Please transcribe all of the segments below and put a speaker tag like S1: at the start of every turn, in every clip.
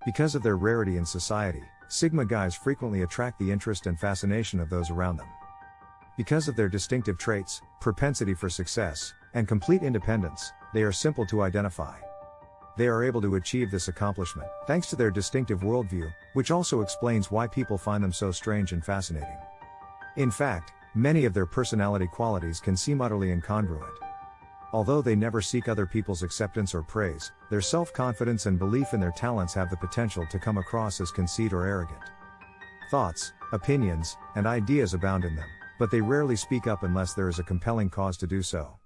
S1: Because of their rarity in society, Sigma guys frequently attract the interest and fascination of those around them. Because of their distinctive traits, propensity for success, and complete independence, they are simple to identify. They are able to achieve this accomplishment thanks to their distinctive worldview, which also explains why people find them so strange and fascinating. In fact, many of their personality qualities can seem utterly incongruent. Although they never seek other people's acceptance or praise, their self-confidence and belief in their talents have the potential to come across as conceit or arrogant. Thoughts, opinions, and ideas abound in them, but they rarely speak up unless there is a compelling cause to do so.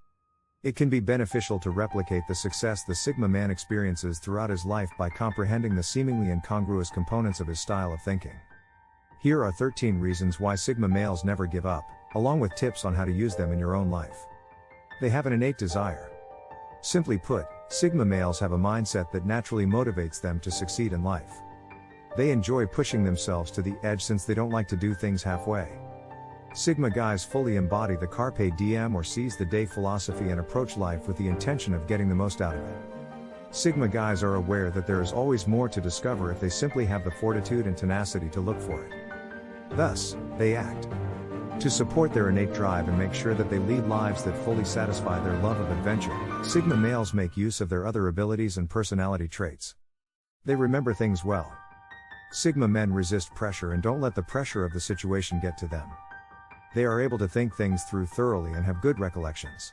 S1: It can be beneficial to replicate the success the Sigma man experiences throughout his life by comprehending the seemingly incongruous components of his style of thinking. Here are 13 reasons why Sigma males never give up, along with tips on how to use them in your own life. They have an innate desire. Simply put, Sigma males have a mindset that naturally motivates them to succeed in life. They enjoy pushing themselves to the edge since they don't like to do things halfway. Sigma guys fully embody the carpe diem or seize the day philosophy and approach life with the intention of getting the most out of it. Sigma guys are aware that there is always more to discover if they simply have the fortitude and tenacity to look for it. Thus, they act to support their innate drive and make sure that they lead lives that fully satisfy their love of adventure. Sigma males make use of their other abilities and personality traits. They remember things well. Sigma men resist pressure and don't let the pressure of the situation get to them. They are able to think things through thoroughly and have good recollections.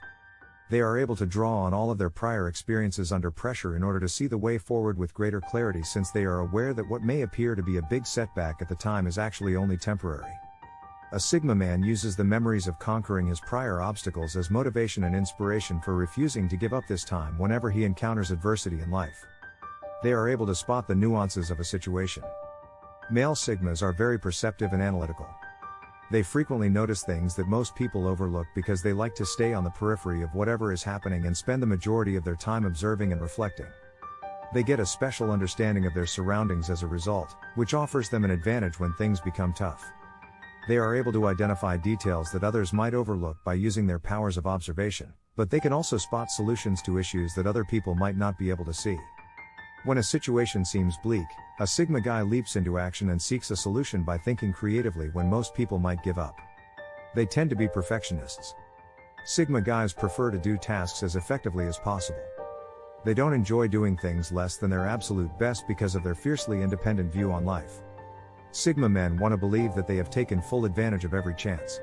S1: They are able to draw on all of their prior experiences under pressure in order to see the way forward with greater clarity, since they are aware that what may appear to be a big setback at the time is actually only temporary. A Sigma man uses the memories of conquering his prior obstacles as motivation and inspiration for refusing to give up this time whenever he encounters adversity in life. They are able to spot the nuances of a situation. Male Sigmas are very perceptive and analytical. They frequently notice things that most people overlook because they like to stay on the periphery of whatever is happening and spend the majority of their time observing and reflecting. They get a special understanding of their surroundings as a result, which offers them an advantage when things become tough. They are able to identify details that others might overlook by using their powers of observation, but they can also spot solutions to issues that other people might not be able to see. When a situation seems bleak, a Sigma guy leaps into action and seeks a solution by thinking creatively when most people might give up. They tend to be perfectionists. Sigma guys prefer to do tasks as effectively as possible. They don't enjoy doing things less than their absolute best because of their fiercely independent view on life. Sigma men want to believe that they have taken full advantage of every chance.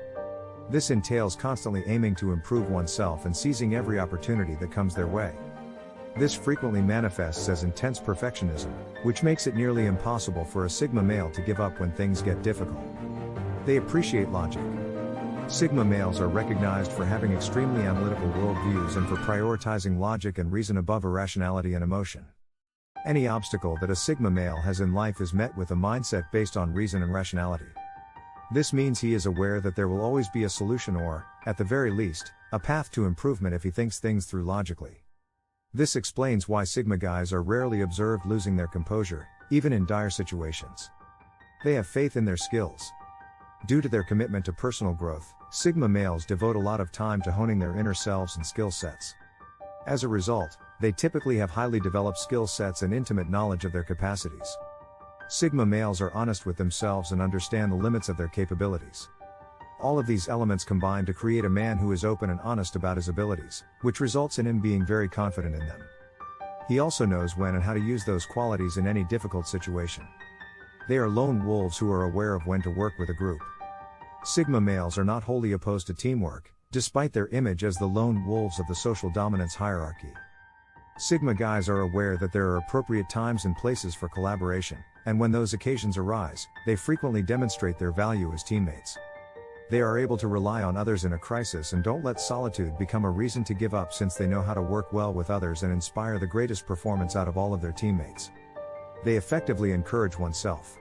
S1: This entails constantly aiming to improve oneself and seizing every opportunity that comes their way. This frequently manifests as intense perfectionism, which makes it nearly impossible for a Sigma male to give up when things get difficult. They appreciate logic. Sigma males are recognized for having extremely analytical worldviews and for prioritizing logic and reason above irrationality and emotion. Any obstacle that a Sigma male has in life is met with a mindset based on reason and rationality. This means he is aware that there will always be a solution or, at the very least, a path to improvement if he thinks things through logically. This explains why Sigma guys are rarely observed losing their composure, even in dire situations. They have faith in their skills. Due to their commitment to personal growth, Sigma males devote a lot of time to honing their inner selves and skill sets. As a result, they typically have highly developed skill sets and intimate knowledge of their capacities. Sigma males are honest with themselves and understand the limits of their capabilities. All of these elements combine to create a man who is open and honest about his abilities, which results in him being very confident in them. He also knows when and how to use those qualities in any difficult situation. They are lone wolves who are aware of when to work with a group. Sigma males are not wholly opposed to teamwork, despite their image as the lone wolves of the social dominance hierarchy. Sigma guys are aware that there are appropriate times and places for collaboration, and when those occasions arise, they frequently demonstrate their value as teammates. They are able to rely on others in a crisis and don't let solitude become a reason to give up, since they know how to work well with others and inspire the greatest performance out of all of their teammates. They effectively encourage oneself.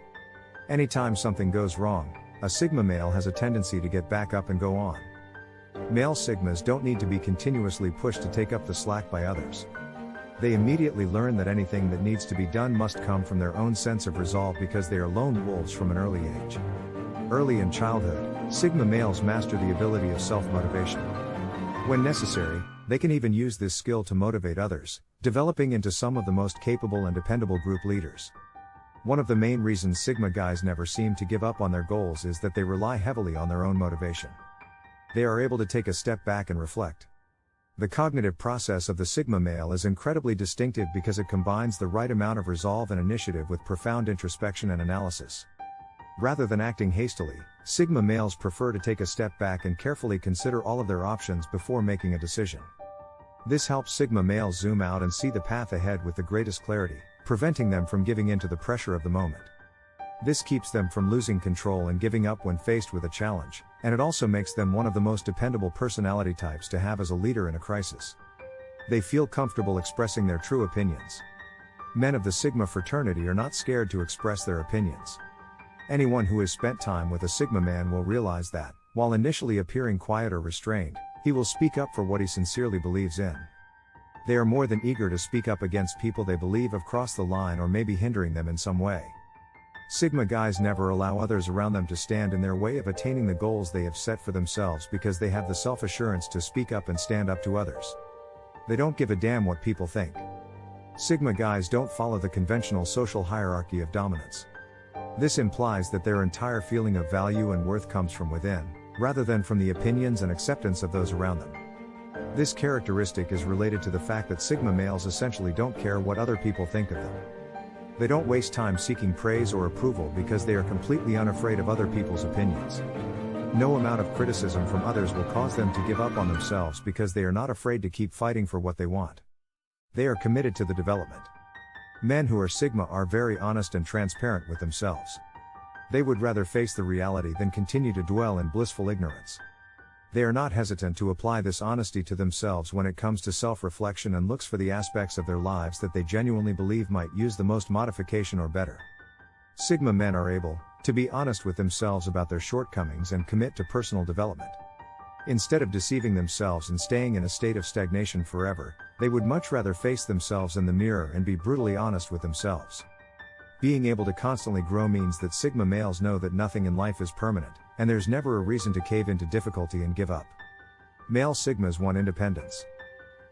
S1: Anytime something goes wrong, a Sigma male has a tendency to get back up and go on. Male Sigmas don't need to be continuously pushed to take up the slack by others. They immediately learn that anything that needs to be done must come from their own sense of resolve because they are lone wolves from an early age. Early in childhood, Sigma males master the ability of self-motivation. When necessary, they can even use this skill to motivate others, developing into some of the most capable and dependable group leaders. One of the main reasons Sigma guys never seem to give up on their goals is that they rely heavily on their own motivation. They are able to take a step back and reflect. The cognitive process of the Sigma male is incredibly distinctive because it combines the right amount of resolve and initiative with profound introspection and analysis. Rather than acting hastily, Sigma males prefer to take a step back and carefully consider all of their options before making a decision. This helps Sigma males zoom out and see the path ahead with the greatest clarity, preventing them from giving in to the pressure of the moment. This keeps them from losing control and giving up when faced with a challenge, and it also makes them one of the most dependable personality types to have as a leader in a crisis. They feel comfortable expressing their true opinions. Men of the Sigma fraternity are not scared to express their opinions. Anyone who has spent time with a Sigma man will realize that, while initially appearing quiet or restrained, he will speak up for what he sincerely believes in. They are more than eager to speak up against people they believe have crossed the line or may be hindering them in some way. Sigma guys never allow others around them to stand in their way of attaining the goals they have set for themselves because they have the self-assurance to speak up and stand up to others. They don't give a damn what people think. Sigma guys don't follow the conventional social hierarchy of dominance. This implies that their entire feeling of value and worth comes from within, rather than from the opinions and acceptance of those around them. This characteristic is related to the fact that Sigma males essentially don't care what other people think of them. They don't waste time seeking praise or approval because they are completely unafraid of other people's opinions. No amount of criticism from others will cause them to give up on themselves because they are not afraid to keep fighting for what they want. They are committed to the development. Men who are Sigma are very honest and transparent with themselves. They would rather face the reality than continue to dwell in blissful ignorance. They are not hesitant to apply this honesty to themselves when it comes to self-reflection and looks for the aspects of their lives that they genuinely believe might use the most modification or better. Sigma men are able to be honest with themselves about their shortcomings and commit to personal development. Instead of deceiving themselves and staying in a state of stagnation forever, they would much rather face themselves in the mirror and be brutally honest with themselves. Being able to constantly grow means that Sigma males know that nothing in life is permanent, and there's never a reason to cave into difficulty and give up. Male Sigmas want independence.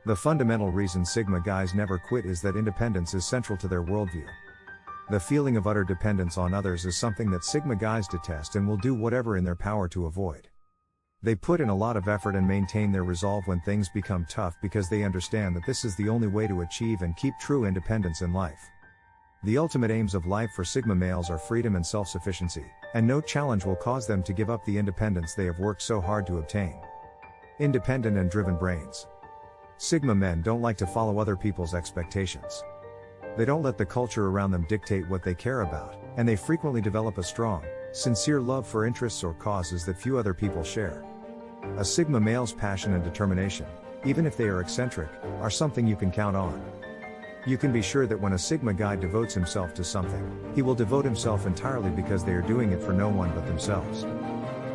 S1: The fundamental reason Sigma guys never quit is that independence is central to their worldview. The feeling of utter dependence on others is something that Sigma guys detest and will do whatever in their power to avoid. They put in a lot of effort and maintain their resolve when things become tough because they understand that this is the only way to achieve and keep true independence in life. The ultimate aims of life for Sigma males are freedom and self-sufficiency, and no challenge will cause them to give up the independence they have worked so hard to obtain. Independent and driven brains. Sigma men don't like to follow other people's expectations. They don't let the culture around them dictate what they care about, and they frequently develop a strong, sincere love for interests or causes that few other people share. A Sigma male's passion and determination, even if they are eccentric, are something you can count on. You can be sure that when a Sigma guy devotes himself to something, he will devote himself entirely because they are doing it for no one but themselves.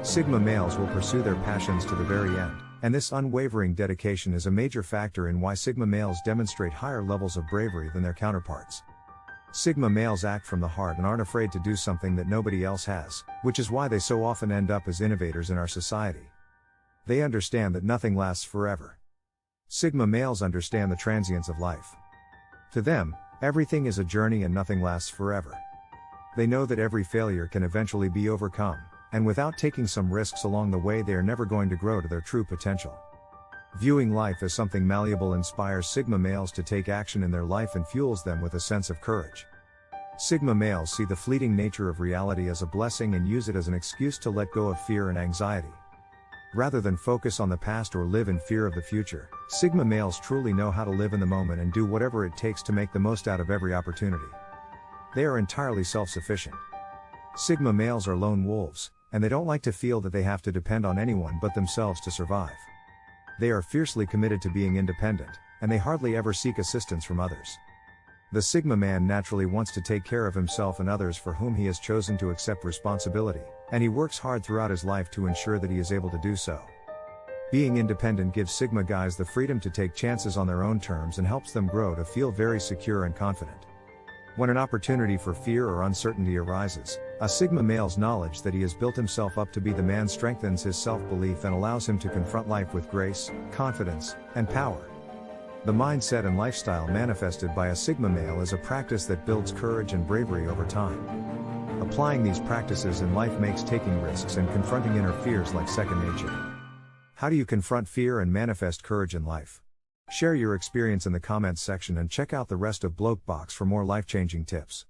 S1: Sigma males will pursue their passions to the very end, and this unwavering dedication is a major factor in why Sigma males demonstrate higher levels of bravery than their counterparts. Sigma males act from the heart and aren't afraid to do something that nobody else has, which is why they so often end up as innovators in our society. They understand that nothing lasts forever. Sigma males understand the transience of life. To them, everything is a journey and nothing lasts forever. They know that every failure can eventually be overcome, and without taking some risks along the way they are never going to grow to their true potential. Viewing life as something malleable inspires Sigma males to take action in their life and fuels them with a sense of courage. Sigma males see the fleeting nature of reality as a blessing and use it as an excuse to let go of fear and anxiety. Rather than focus on the past or live in fear of the future, Sigma males truly know how to live in the moment and do whatever it takes to make the most out of every opportunity. They are entirely self-sufficient. Sigma males are lone wolves, and they don't like to feel that they have to depend on anyone but themselves to survive. They are fiercely committed to being independent, and they hardly ever seek assistance from others. The Sigma man naturally wants to take care of himself and others for whom he has chosen to accept responsibility, and he works hard throughout his life to ensure that he is able to do so. Being independent gives Sigma guys the freedom to take chances on their own terms and helps them grow to feel very secure and confident. When an opportunity for fear or uncertainty arises, a Sigma male's knowledge that he has built himself up to be the man strengthens his self-belief and allows him to confront life with grace, confidence, and power. The mindset and lifestyle manifested by a Sigma male is a practice that builds courage and bravery over time. Applying these practices in life makes taking risks and confronting inner fears like second nature. How do you confront fear and manifest courage in life? Share your experience in the comments section and check out the rest of Bloke Box for more life-changing tips.